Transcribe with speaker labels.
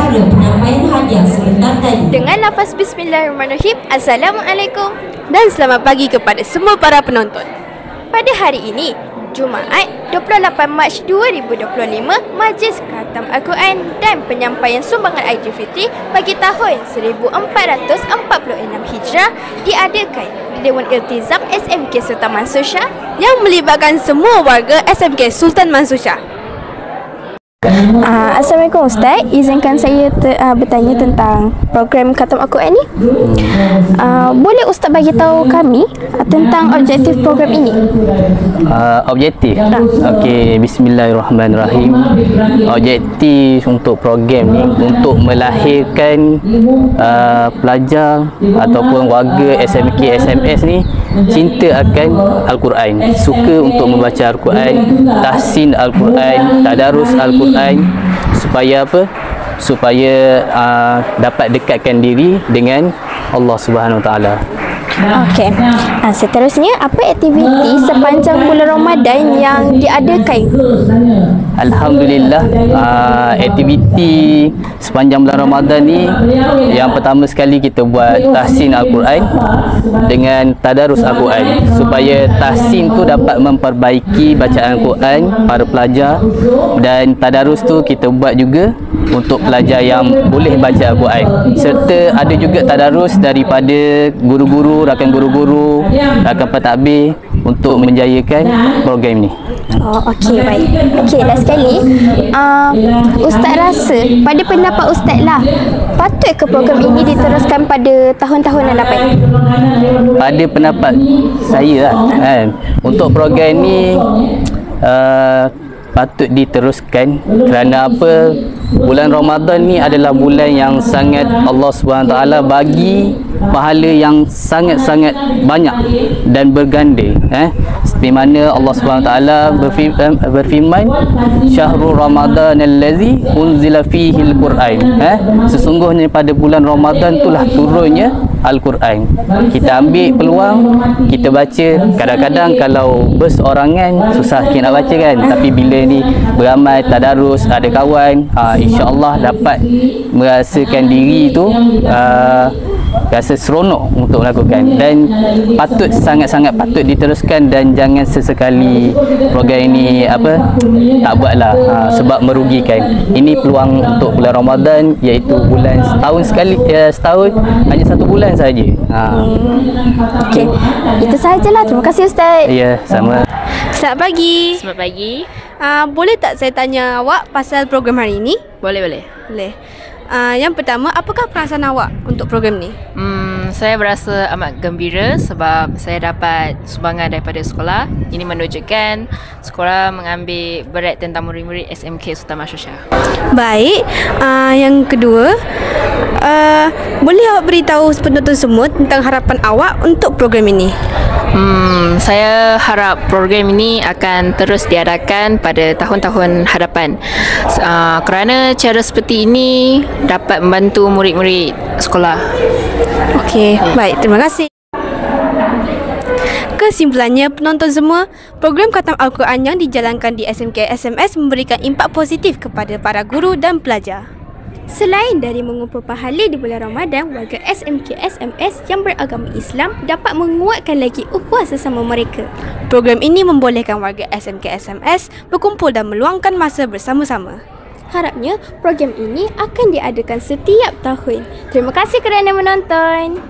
Speaker 1: upacara penyampaian hadiah sebentar tadi.
Speaker 2: Dengan lafaz Bismillahirrahmanirrahim, Assalamualaikum dan selamat pagi kepada semua para penonton. Pada hari ini, Jumaat 28 Mac 2025, Majlis Khatam Al-Quran dan penyampaian sumbangan Aidilfitri bagi tahun 1446 Hijrah diadakan di Dewan Iltizam SMK Sultan Mansur Shah yang melibatkan semua warga SMK Sultan Mansur Shah.
Speaker 3: Assalamualaikum Ustaz, izinkan saya bertanya tentang program Khatam Al-Quran ni. Boleh Ustaz bagi tahu kami tentang objektif program ini?
Speaker 4: Objektif? Okey, bismillahirrahmanirrahim. Objektif untuk program ni untuk melahirkan pelajar ataupun warga SMK SMS ni cinta akan Al-Quran, suka untuk membaca Al-Quran, tahsin Al-Quran, tadarus Al-Quran, supaya apa? Supaya dapat dekatkan diri dengan Allah Subhanahu Wa Taala.
Speaker 3: Okey. Seterusnya, apa aktiviti sepanjang bulan Ramadan yang diadakan?
Speaker 4: Alhamdulillah, aktiviti sepanjang bulan Ramadan ni, yang pertama sekali kita buat tahsin Al-Quran dengan tadarus Al-Quran, supaya tahsin tu dapat memperbaiki bacaan Al-Quran para pelajar, dan tadarus tu kita buat juga untuk pelajar yang boleh baca Al-Quran, serta ada juga tadarus daripada guru-guru, rakan guru-guru, rakan pentadbir untuk menjayakan program ni.
Speaker 3: Okey, baik. Okey, last sekali, Ustaz rasa, pada pendapat Ustaz lah, patut ke program ini diteruskan pada tahun-tahun yang dapat?
Speaker 4: Pada pendapat saya lah, kan, untuk program ni patut diteruskan. Kerana apa? Bulan Ramadan ni adalah bulan yang sangat Allah SWT bagi pahala yang sangat-sangat banyak dan berganda. Seperti mana Allah SWT berfirman, Syahrul Ramadan allazi unzila fihi al-Quran. Sesungguhnya pada bulan Ramadan itulah turunnya Al-Quran. Kita ambil peluang, kita baca. Kadang-kadang kalau berseorangan susah sikit nak baca kan, tapi bila ni beramai, tadarus, ada kawan, insya-Allah dapat merasakan diri tu rasa seronok untuk melakukan, dan patut, sangat-sangat patut diteruskan, dan jangan sesekali program ini tak buatlah sebab merugikan. Ini peluang untuk bulan Ramadan, iaitu bulan setahun sekali, setahun hanya satu bulan saja.
Speaker 3: Okey, itu sahajalah. Terima kasih Ustaz.
Speaker 4: Ya, sama.
Speaker 2: Selamat pagi.
Speaker 5: Selamat pagi.
Speaker 2: Boleh tak saya tanya awak pasal program hari ini?
Speaker 5: Boleh.
Speaker 2: Yang pertama, apakah perasaan awak untuk program ni?
Speaker 5: Saya berasa amat gembira sebab saya dapat sumbangan daripada sekolah. Ini menunjukkan sekolah mengambil berat tentang murid-murid SMK Sultan Mansur Shah.
Speaker 2: Baik. Yang kedua, boleh awak beritahu penonton semua tentang harapan awak untuk program ini?
Speaker 5: Saya harap program ini akan terus diadakan pada tahun-tahun hadapan, kerana cara seperti ini dapat membantu murid-murid sekolah.
Speaker 2: Okey, baik, terima kasih. Kesimpulannya, penonton semua, program Khatam Al-Quran yang dijalankan di SMK SMS memberikan impak positif kepada para guru dan pelajar. Selain dari mengumpul pahala di bulan Ramadan, warga SMK SMS yang beragama Islam dapat menguatkan lagi ukhuwah sesama mereka. Program ini membolehkan warga SMK SMS berkumpul dan meluangkan masa bersama-sama. Harapnya program ini akan diadakan setiap tahun. Terima kasih kerana menonton.